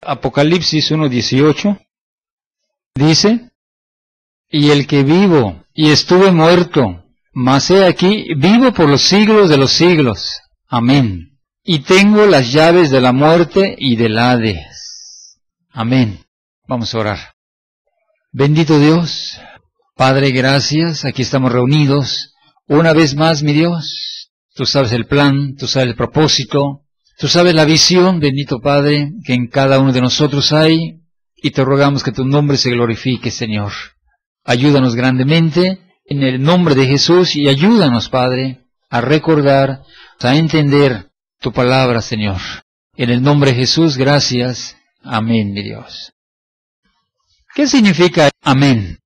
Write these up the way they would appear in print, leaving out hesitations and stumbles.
Apocalipsis 1:18 dice: y el que vivo y estuve muerto, mas he aquí vivo por los siglos de los siglos. Amén. Y tengo las llaves de la muerte y del Hades. Amén. Vamos a orar. Bendito Dios, Padre, gracias. Aquí estamos reunidos una vez más, mi Dios. Tú sabes el plan, tú sabes el propósito, tú sabes la visión, bendito Padre, que en cada uno de nosotros hay, y te rogamos que tu nombre se glorifique, Señor. Ayúdanos grandemente en el nombre de Jesús y ayúdanos, Padre, a recordar, a entender tu palabra, Señor. En el nombre de Jesús, gracias. Amén, mi Dios. ¿Qué significa amén?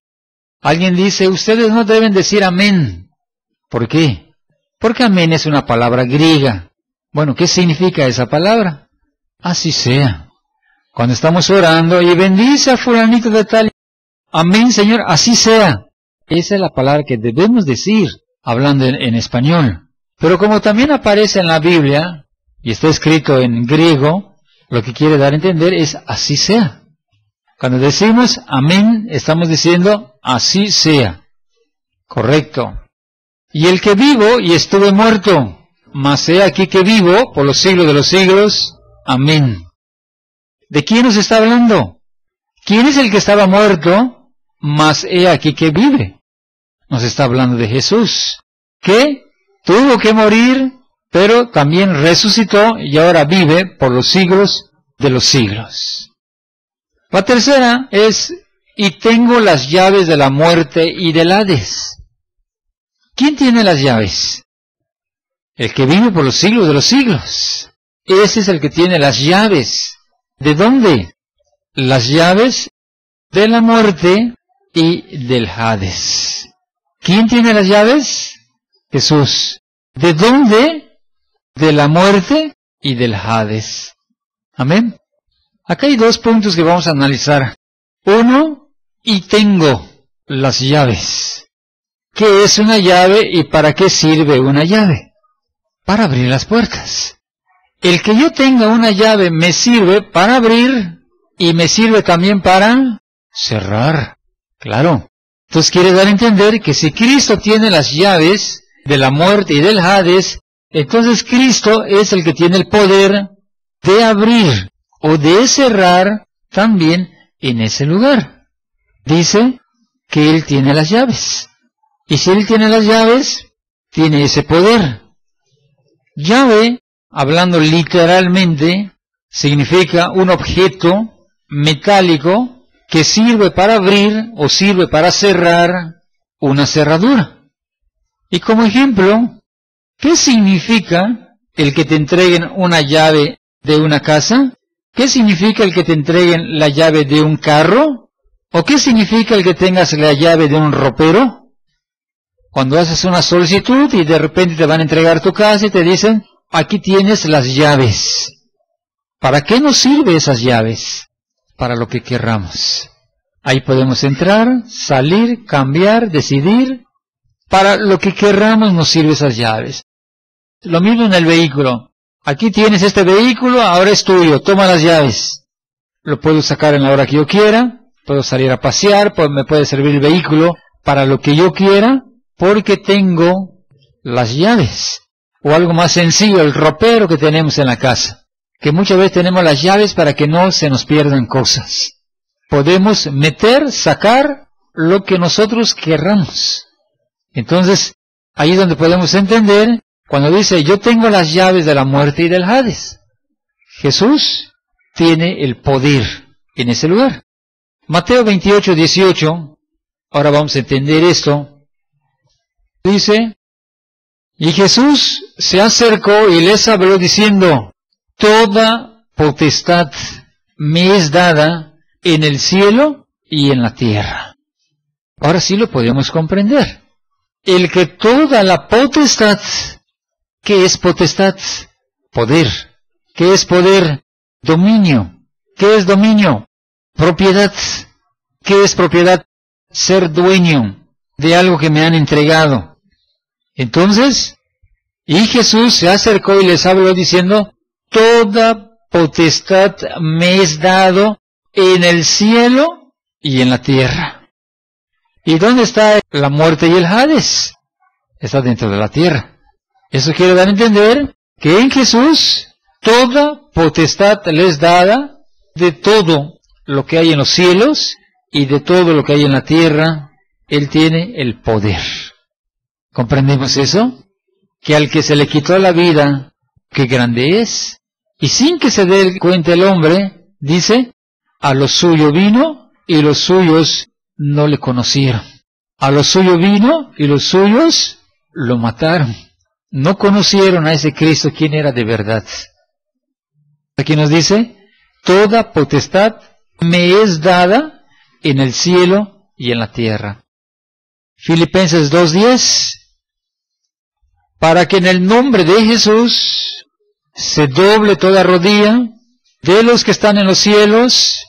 Alguien dice, ustedes no deben decir amén. ¿Por qué? Porque amén es una palabra griega. Bueno, ¿qué significa esa palabra? Así sea. Cuando estamos orando y bendice a fulanito de tal, amén, Señor, así sea. Esa es la palabra que debemos decir, hablando en español. Pero como también aparece en la Biblia, y está escrito en griego, lo que quiere dar a entender es así sea. Cuando decimos amén, estamos diciendo así sea. Correcto. Y el que vivo y estuve muerto, mas he aquí que vivo por los siglos de los siglos. Amén. ¿De quién nos está hablando? ¿Quién es el que estaba muerto, mas he aquí que vive? Nos está hablando de Jesús, que tuvo que morir, pero también resucitó y ahora vive por los siglos de los siglos. La tercera es, y tengo las llaves de la muerte y del Hades. ¿Quién tiene las llaves? El que vive por los siglos de los siglos. Ese es el que tiene las llaves. ¿De dónde? Las llaves de la muerte y del Hades. ¿Quién tiene las llaves? Jesús. ¿De dónde? De la muerte y del Hades. Amén. Acá hay dos puntos que vamos a analizar. Uno, y tengo las llaves. ¿Qué es una llave y para qué sirve una llave? Para abrir las puertas. El que yo tenga una llave me sirve para abrir y me sirve también para cerrar. Claro. Entonces quiere dar a entender que si Cristo tiene las llaves de la muerte y del Hades, entonces Cristo es el que tiene el poder de abrir o de cerrar también en ese lugar. Dice que Él tiene las llaves. Y si Él tiene las llaves, tiene ese poder. Llave, hablando literalmente, significa un objeto metálico que sirve para abrir o sirve para cerrar una cerradura. Y como ejemplo, ¿qué significa el que te entreguen una llave de una casa? ¿Qué significa el que te entreguen la llave de un carro? ¿O qué significa el que tengas la llave de un ropero? Cuando haces una solicitud y de repente te van a entregar tu casa y te dicen, aquí tienes las llaves. ¿Para qué nos sirven esas llaves? Para lo que querramos. Ahí podemos entrar, salir, cambiar, decidir. Para lo que querramos nos sirven esas llaves. Lo mismo en el vehículo. Aquí tienes este vehículo, ahora es tuyo, toma las llaves. Lo puedo sacar en la hora que yo quiera, puedo salir a pasear, me puede servir el vehículo para lo que yo quiera, porque tengo las llaves. O algo más sencillo, el ropero que tenemos en la casa, que muchas veces tenemos las llaves para que no se nos pierdan cosas. Podemos meter, sacar lo que nosotros querramos. Entonces, ahí es donde podemos entender cuando dice, yo tengo las llaves de la muerte y del Hades. Jesús tiene el poder en ese lugar. Mateo 28:18, ahora vamos a entender esto. Dice, y Jesús se acercó y les habló diciendo, toda potestad me es dada en el cielo y en la tierra. Ahora sí lo podemos comprender. El que toda la potestad, ¿qué es potestad? Poder. ¿Qué es poder? Dominio. ¿Qué es dominio? Propiedad. ¿Qué es propiedad? Ser dueño de algo que me han entregado. Entonces, y Jesús se acercó y les habló diciendo, toda potestad me es dado en el cielo y en la tierra. ¿Y dónde está la muerte y el Hades? Está dentro de la tierra. Eso quiere dar a entender que en Jesús toda potestad le es dada de todo lo que hay en los cielos y de todo lo que hay en la tierra. Él tiene el poder. ¿Comprendemos eso? Que al que se le quitó la vida, qué grande es. Y sin que se dé cuenta el hombre, dice, a lo suyo vino y los suyos no le conocieron. A lo suyo vino y los suyos lo mataron. No conocieron a ese Cristo, quien era de verdad. Aquí nos dice, toda potestad me es dada en el cielo y en la tierra. Filipenses 2:10, para que en el nombre de Jesús se doble toda rodilla de los que están en los cielos,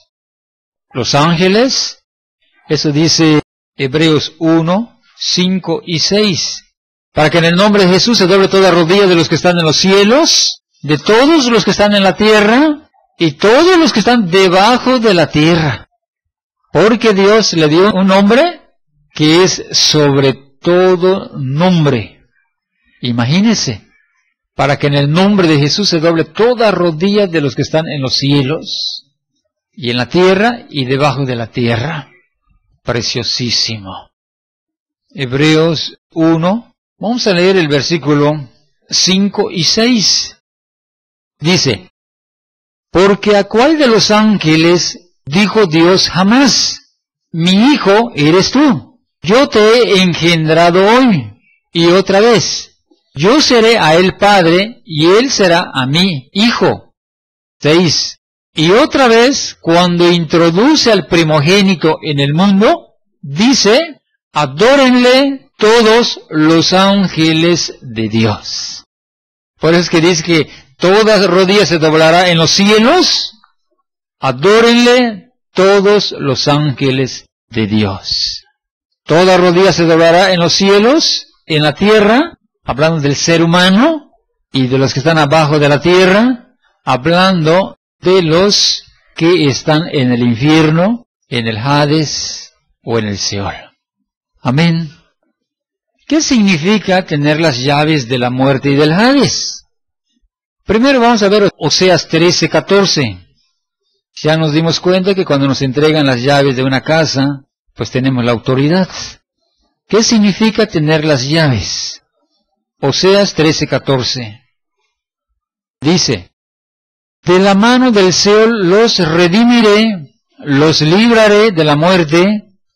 los ángeles. Eso dice Hebreos 1, 5 y 6. Para que en el nombre de Jesús se doble toda rodilla de los que están en los cielos, de todos los que están en la tierra y todos los que están debajo de la tierra. Porque Dios le dio un nombre que es sobre todo nombre. Imagínese, para que en el nombre de Jesús se doble toda rodilla de los que están en los cielos y en la tierra y debajo de la tierra. Preciosísimo. Hebreos 1, vamos a leer el versículo 5 y 6. Dice, porque a cuál de los ángeles dijo Dios jamás, mi hijo eres tú, yo te he engendrado hoy. Y otra vez, yo seré a él padre y él será a mí hijo. 6. Y otra vez, cuando introduce al primogénito en el mundo, dice, adórenle todos los ángeles de Dios. Por eso es que dice que toda rodilla se doblará en los cielos, adórenle todos los ángeles de Dios. Toda rodilla se doblará en los cielos, en la tierra, hablando del ser humano, y de los que están abajo de la tierra, hablando de los que están en el infierno, en el Hades o en el Seol. Amén. ¿Qué significa tener las llaves de la muerte y del Hades? Primero vamos a ver Oseas 13:14. Ya nos dimos cuenta que cuando nos entregan las llaves de una casa, pues tenemos la autoridad. ¿Qué significa tener las llaves? Oseas 13:14. Dice, de la mano del Seol los redimiré, los libraré de la muerte.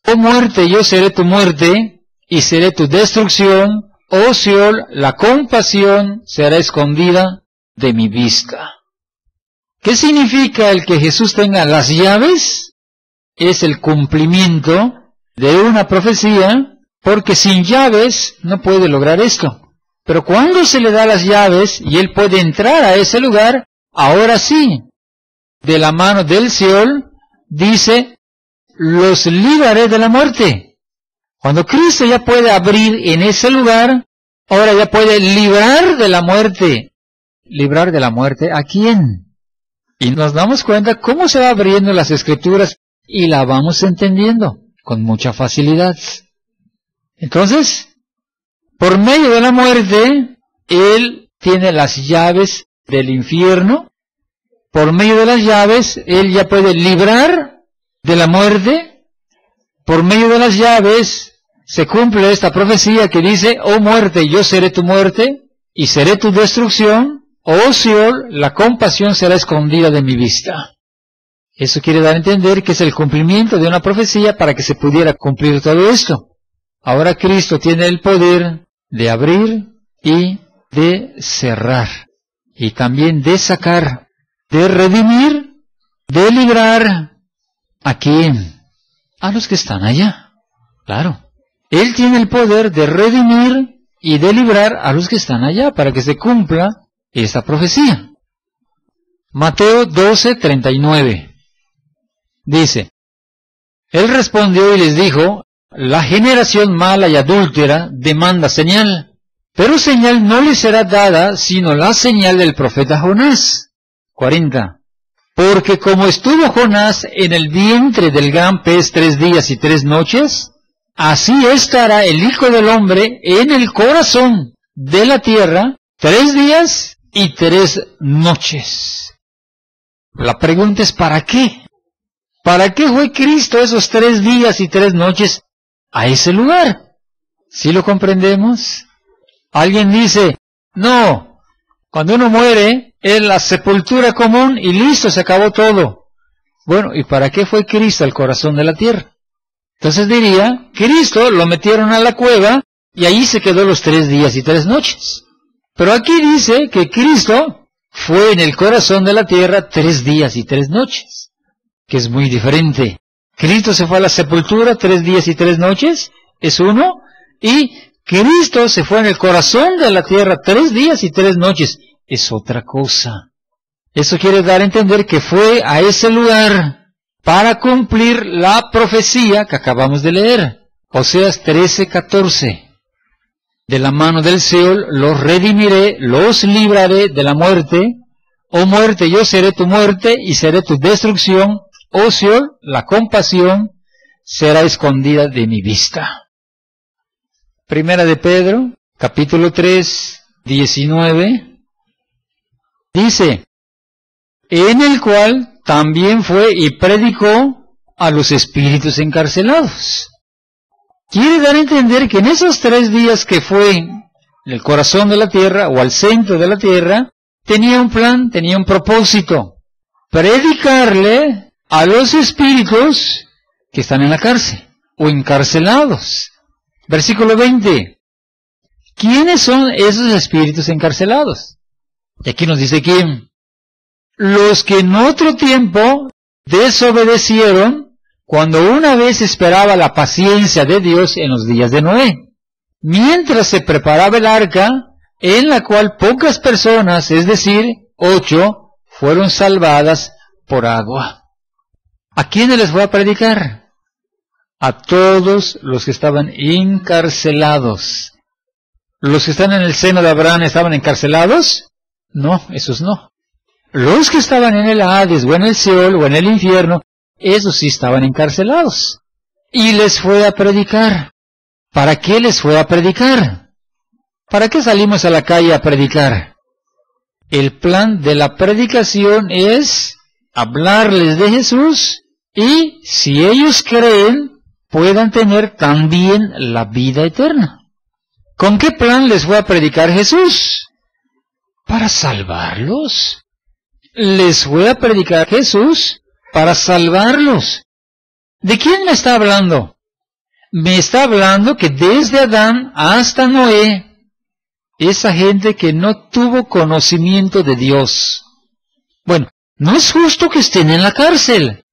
Oh muerte, yo seré tu muerte, y seré tu destrucción. Oh Seol, la compasión será escondida de mi vista. ¿Qué significa el que Jesús tenga las llaves? Es el cumplimiento de una profecía, porque sin llaves no puede lograr esto. Pero cuando se le da las llaves y él puede entrar a ese lugar, ahora sí, de la mano del Seol, dice, los libraré de la muerte. Cuando Cristo ya puede abrir en ese lugar, ahora ya puede librar de la muerte. ¿Librar de la muerte a quién? Y nos damos cuenta cómo se va abriendo las Escrituras y la vamos entendiendo con mucha facilidad. Entonces, por medio de la muerte, Él tiene las llaves del infierno. Por medio de las llaves, Él ya puede librar de la muerte. Por medio de las llaves, se cumple esta profecía que dice, oh muerte, yo seré tu muerte, y seré tu destrucción. Oh Seol, la compasión será escondida de mi vista. Eso quiere dar a entender que es el cumplimiento de una profecía para que se pudiera cumplir todo esto. Ahora Cristo tiene el poder de abrir y de cerrar, y también de sacar, de redimir, de librar. ¿A quién? A los que están allá. Claro. Él tiene el poder de redimir y de librar a los que están allá para que se cumpla esta profecía. Mateo 12:39. Dice, Él respondió y les dijo, la generación mala y adúltera demanda señal, pero señal no le será dada sino la señal del profeta Jonás. 40. Porque como estuvo Jonás en el vientre del gran pez 3 días y 3 noches, así estará el Hijo del Hombre en el corazón de la tierra 3 días y 3 noches. La pregunta es, ¿para qué? ¿Para qué fue Cristo esos 3 días y 3 noches a ese lugar? ¿Sí lo comprendemos? Alguien dice, no, cuando uno muere es la sepultura común y listo, se acabó todo. Bueno, ¿y para qué fue Cristo al corazón de la tierra? Entonces diría, Cristo lo metieron a la cueva y ahí se quedó los 3 días y 3 noches. Pero aquí dice que Cristo fue en el corazón de la tierra 3 días y 3 noches, que es muy diferente. Cristo se fue a la sepultura 3 días y 3 noches, es uno, y Cristo se fue en el corazón de la tierra 3 días y 3 noches, es otra cosa. Eso quiere dar a entender que fue a ese lugar para cumplir la profecía que acabamos de leer. Oseas 13:14. De la mano del Seol los redimiré, los libraré de la muerte. Oh muerte, yo seré tu muerte y seré tu destrucción. Oh Seol, la compasión será escondida de mi vista. Primera de Pedro, capítulo 3, 19, dice, en el cual también fue y predicó a los espíritus encarcelados. Quiere dar a entender que en esos 3 días que fue en el corazón de la tierra o al centro de la tierra, tenía un plan, tenía un propósito, predicarle a los espíritus que están en la cárcel o encarcelados. Versículo 20. ¿Quiénes son esos espíritus encarcelados? Y aquí nos dice quién. Los que en otro tiempo desobedecieron cuando una vez esperaba la paciencia de Dios en los días de Noé, mientras se preparaba el arca, en la cual pocas personas, es decir, 8, fueron salvadas por agua. ¿A quiénes les fue a predicar? A todos los que estaban encarcelados. ¿Los que están en el seno de Abraham estaban encarcelados? No, esos no. Los que estaban en el Hades, o en el Seol, o en el infierno, esos sí estaban encarcelados. Y les fue a predicar. ¿Para qué les fue a predicar? ¿Para qué salimos a la calle a predicar? El plan de la predicación es hablarles de Jesús y, si ellos creen, puedan tener también la vida eterna. ¿Con qué plan les fue a predicar Jesús? Para salvarlos. Les fue a predicar Jesús para salvarlos. ¿De quién me está hablando? Me está hablando que desde Adán hasta Noé, esa gente que no tuvo conocimiento de Dios. Bueno, no es justo que estén en la cárcel.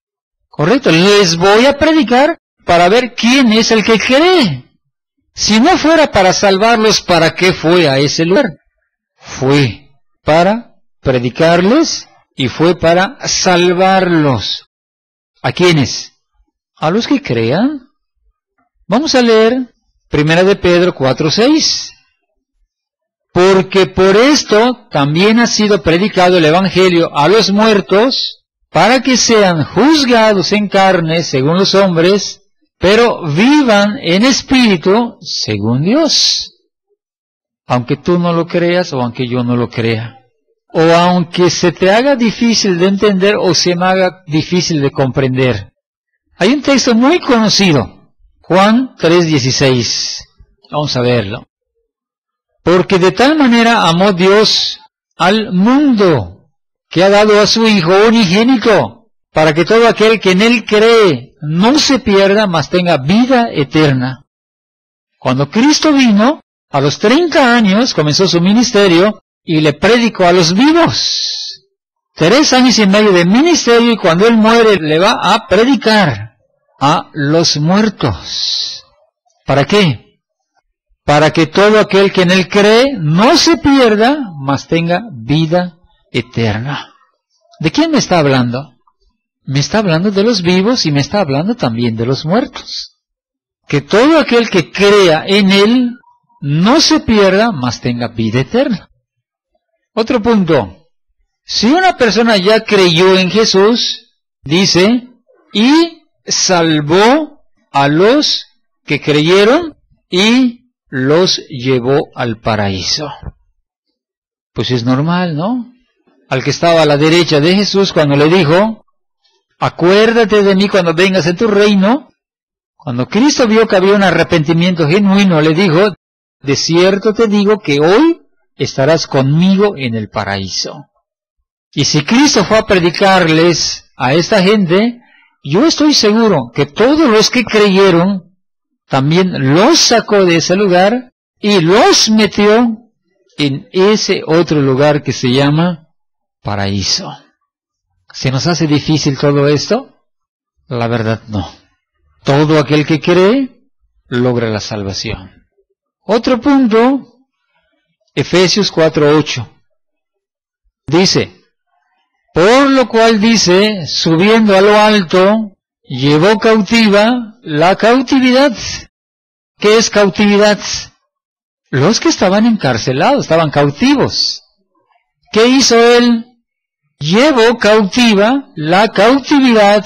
Correcto, les voy a predicar para ver quién es el que cree. Si no fuera para salvarlos, ¿para qué fue a ese lugar? Fue para predicarles y fue para salvarlos. ¿A quiénes? A los que crean. Vamos a leer 1 de Pedro 4:6. Porque por esto también ha sido predicado el Evangelio a los muertos, para que sean juzgados en carne según los hombres, pero vivan en espíritu según Dios. Aunque tú no lo creas o aunque yo no lo crea. O aunque se te haga difícil de entender o se me haga difícil de comprender. Hay un texto muy conocido, Juan 3:16. Vamos a verlo. Porque de tal manera amó Dios al mundo, que ha dado a su Hijo unigénito, para que todo aquel que en Él cree no se pierda, mas tenga vida eterna. Cuando Cristo vino, a los 30 años comenzó su ministerio y le predicó a los vivos. 3 años y medio de ministerio, y cuando Él muere le va a predicar a los muertos. ¿Para qué? Para que todo aquel que en Él cree no se pierda, mas tenga vida eterna. ¿De quién me está hablando? Me está hablando de los vivos y me está hablando también de los muertos. Que todo aquel que crea en Él no se pierda, mas tenga vida eterna. Otro punto. Si una persona ya creyó en Jesús, dice, y salvó a los que creyeron y los llevó al paraíso. Pues es normal, ¿no? Al que estaba a la derecha de Jesús cuando le dijo, acuérdate de mí cuando vengas en tu reino. Cuando Cristo vio que había un arrepentimiento genuino, le dijo, de cierto te digo que hoy estarás conmigo en el paraíso. Y si Cristo fue a predicarles a esta gente, yo estoy seguro que todos los que creyeron, también los sacó de ese lugar y los metió en ese otro lugar que se llama paraíso. ¿Se nos hace difícil todo esto? La verdad no. Todo aquel que cree logra la salvación. Otro punto, Efesios 4:8. Dice, por lo cual dice, subiendo a lo alto, llevó cautiva la cautividad. ¿Qué es cautividad? Los que estaban encarcelados, estaban cautivos. ¿Qué hizo él? Llevó cautiva la cautividad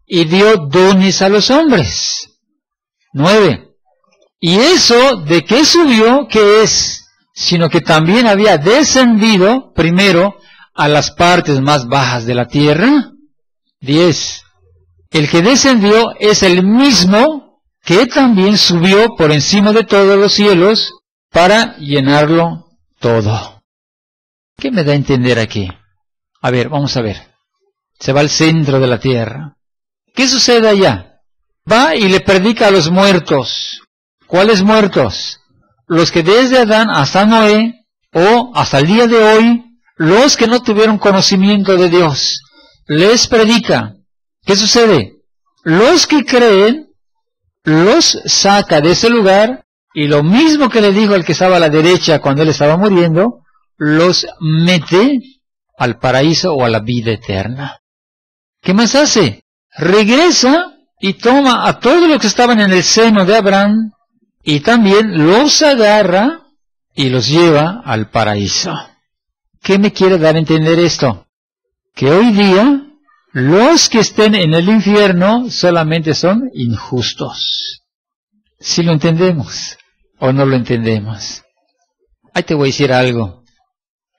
y dio dones a los hombres. 9. ¿Y eso de qué subió? ¿Qué es? Sino que también había descendido primero a las partes más bajas de la tierra. 10. El que descendió es el mismo que también subió por encima de todos los cielos para llenarlo todo. ¿Qué me da a entender aquí? A ver, vamos a ver. Se va al centro de la tierra. ¿Qué sucede allá? Va y le predica a los muertos. ¿Cuáles muertos? Los que desde Adán hasta Noé, o hasta el día de hoy, los que no tuvieron conocimiento de Dios, les predica. ¿Qué sucede? Los que creen, los saca de ese lugar, y lo mismo que le dijo al que estaba a la derecha cuando él estaba muriendo, los mete al paraíso o a la vida eterna. ¿Qué más hace? Regresa y toma a todos los que estaban en el seno de Abraham, y también los agarra y los lleva al paraíso. ¿Qué me quiere dar a entender esto? Que hoy día los que estén en el infierno solamente son injustos. ¿Sí lo entendemos o no lo entendemos? Ahí te voy a decir algo.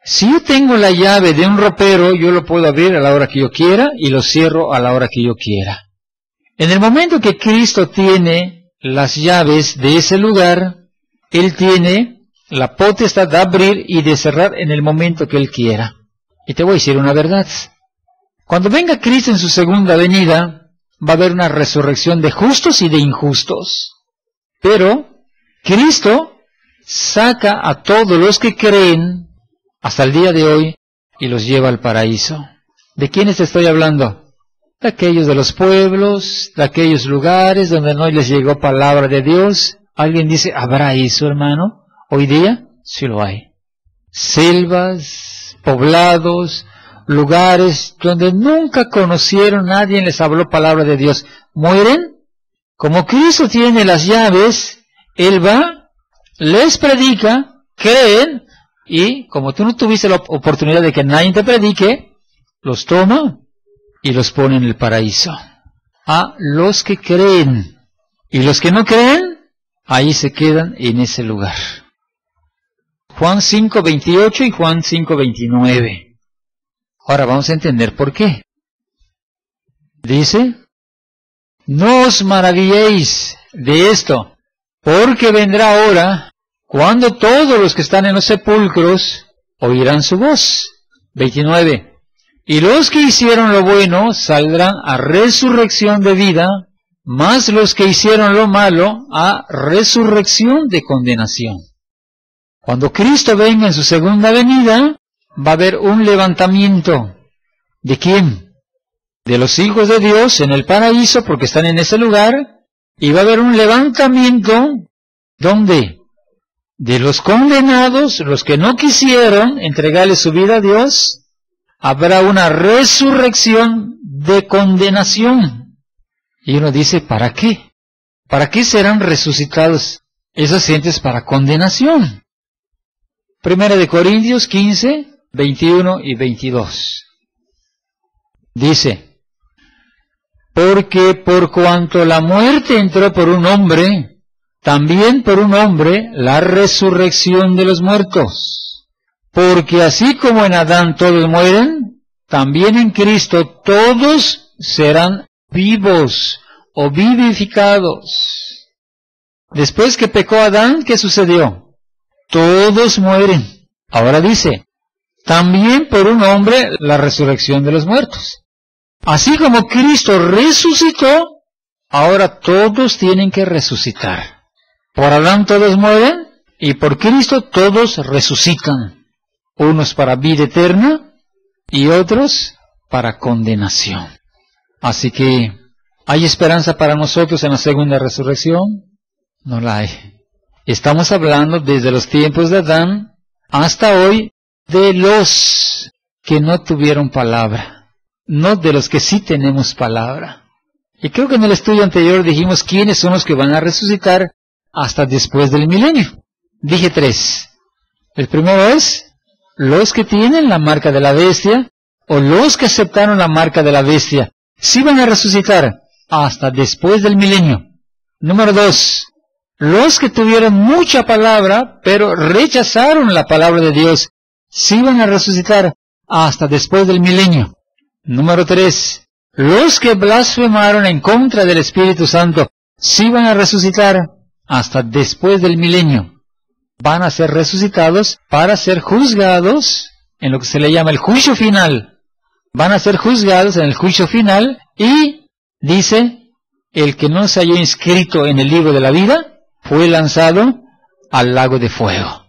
Si yo tengo la llave de un ropero, yo lo puedo abrir a la hora que yo quiera y lo cierro a la hora que yo quiera. En el momento que Cristo tiene las llaves de ese lugar, Él tiene la potestad de abrir y de cerrar en el momento que Él quiera. Y te voy a decir una verdad. Cuando venga Cristo en su segunda venida, va a haber una resurrección de justos y de injustos. Pero Cristo saca a todos los que creen hasta el día de hoy y los lleva al paraíso. ¿De quiénes te estoy hablando? De aquellos de los pueblos, de aquellos lugares donde no les llegó palabra de Dios. ¿Alguien dice, habrá eso, hermano? Hoy día sí lo hay. Selvas, poblados, lugares donde nunca conocieron, nadie les habló palabra de Dios. ¿Mueren? Como Cristo tiene las llaves, Él va, les predica, creen, y como tú no tuviste la oportunidad de que nadie te predique, los toma y los pone en el paraíso. A los que creen. Y los que no creen, ahí se quedan en ese lugar. Juan 5:28 y Juan 5:29. Ahora vamos a entender por qué. Dice, no os maravilléis de esto, porque vendrá hora cuando todos los que están en los sepulcros oirán su voz. 29. Y los que hicieron lo bueno saldrán a resurrección de vida, mas los que hicieron lo malo a resurrección de condenación. Cuando Cristo venga en su segunda venida, va a haber un levantamiento. ¿De quién? De los hijos de Dios en el paraíso, porque están en ese lugar, y va a haber un levantamiento, ¿dónde? De los condenados, los que no quisieron entregarle su vida a Dios. Habrá una resurrección de condenación. Y uno dice, ¿para qué? ¿Para qué serán resucitados esas gentes para condenación? 1 Corintios 15, 21 y 22. Dice, porque por cuanto la muerte entró por un hombre, también por un hombre la resurrección de los muertos. Porque así como en Adán todos mueren, también en Cristo todos serán vivos o vivificados. Después que pecó Adán, ¿qué sucedió? Todos mueren. Ahora dice, también por un hombre la resurrección de los muertos. Así como Cristo resucitó, ahora todos tienen que resucitar. Por Adán todos mueren y por Cristo todos resucitan. Unos para vida eterna y otros para condenación. Así que, ¿hay esperanza para nosotros en la segunda resurrección? No la hay. Estamos hablando desde los tiempos de Adán hasta hoy de los que no tuvieron palabra, no de los que sí tenemos palabra. Y creo que en el estudio anterior dijimos quiénes son los que van a resucitar hasta después del milenio. Dije 3. El primero es los que tienen la marca de la bestia o los que aceptaron la marca de la bestia. Sí van a resucitar hasta después del milenio. Número 2. Los que tuvieron mucha palabra, pero rechazaron la palabra de Dios, sí van a resucitar hasta después del milenio. Número 3. Los que blasfemaron en contra del Espíritu Santo, sí van a resucitar hasta después del milenio. Van a ser resucitados para ser juzgados en lo que se le llama el juicio final. Van a ser juzgados en el juicio final y, dice, el que no se halló inscrito en el libro de la vida, fue lanzado al lago de fuego.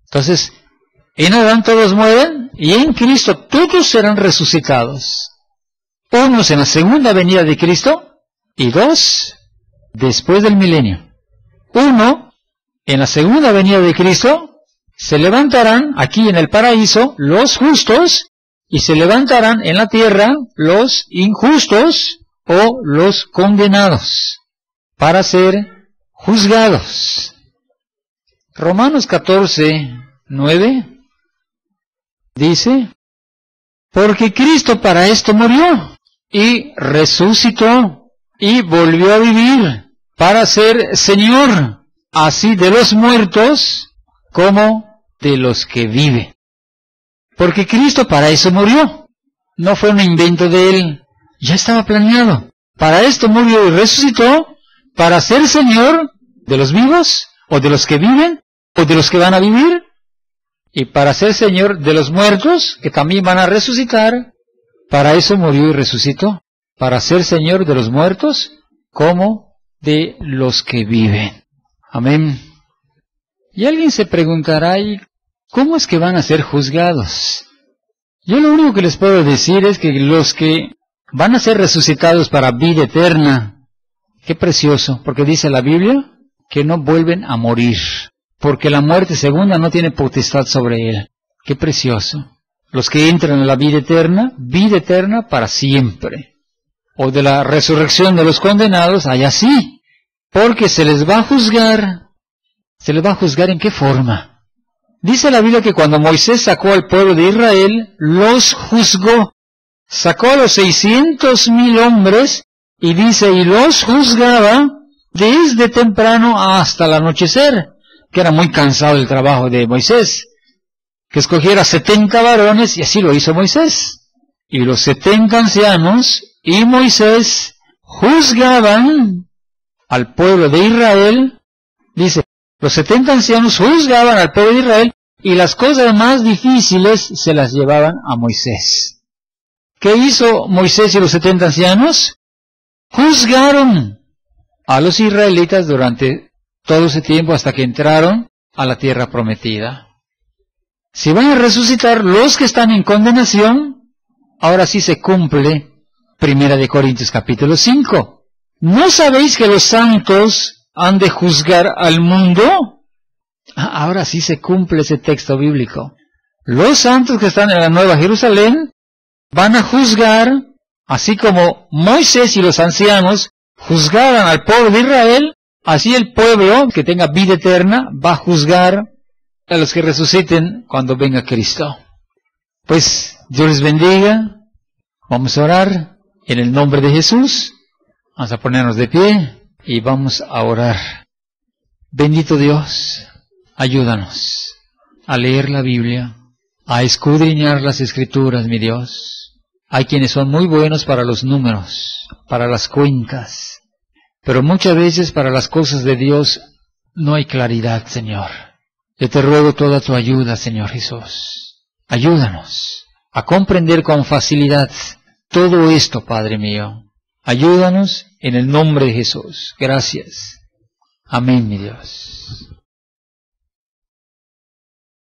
Entonces, en Adán todos mueren y en Cristo todos serán resucitados. Unos en la segunda venida de Cristo y 2 después del milenio. 1, en la segunda venida de Cristo, se levantarán aquí en el paraíso los justos y se levantarán en la tierra los injustos o los condenados para ser juzgados. Romanos 14:9 dice, porque Cristo para esto murió y resucitó y volvió a vivir para ser Señor, así de los muertos como de los que viven. Porque Cristo para eso murió. No fue un invento de Él, ya estaba planeado. Para esto murió y resucitó, para ser Señor de los vivos, o de los que viven, o de los que van a vivir, y para ser Señor de los muertos, que también van a resucitar. Para eso murió y resucitó, para ser Señor de los muertos, como de los que viven. Amén. Y alguien se preguntará, ¿y cómo es que van a ser juzgados? Yo lo único que les puedo decir es que los que van a ser resucitados para vida eterna, qué precioso, porque dice la Biblia que no vuelven a morir, porque la muerte segunda no tiene potestad sobre él. Qué precioso. Los que entran a la vida eterna para siempre. O de la resurrección de los condenados, allá sí, porque se les va a juzgar. ¿Se les va a juzgar en qué forma? Dice la Biblia que cuando Moisés sacó al pueblo de Israel, los juzgó. Sacó a los 600,000 hombres, y dice, y los juzgaba desde temprano hasta el anochecer, que era muy cansado el trabajo de Moisés, que escogiera 70 varones, y así lo hizo Moisés. Y los 70 ancianos y Moisés juzgaban al pueblo de Israel. Dice, los 70 ancianos juzgaban al pueblo de Israel, y las cosas más difíciles se las llevaban a Moisés. ¿Qué hizo Moisés y los 70 ancianos? Juzgaron a los israelitas durante todo ese tiempo hasta que entraron a la tierra prometida. Si van a resucitar los que están en condenación, ahora sí se cumple 1 Corintios capítulo 5. ¿No sabéis que los santos han de juzgar al mundo? Ahora sí se cumple ese texto bíblico. Los santos que están en la Nueva Jerusalén van a juzgar, así como Moisés y los ancianos juzgaran al pueblo de Israel, así el pueblo que tenga vida eterna va a juzgar a los que resuciten cuando venga Cristo. Pues Dios les bendiga. Vamos a orar en el nombre de Jesús. Vamos a ponernos de pie y vamos a orar. Bendito Dios, ayúdanos a leer la Biblia, a escudriñar las Escrituras, mi Dios. Hay quienes son muy buenos para los números, para las cuentas, pero muchas veces para las cosas de Dios no hay claridad, Señor. Yo te ruego toda tu ayuda, Señor Jesús. Ayúdanos a comprender con facilidad todo esto, Padre mío. Ayúdanos en el nombre de Jesús. Gracias. Amén, mi Dios.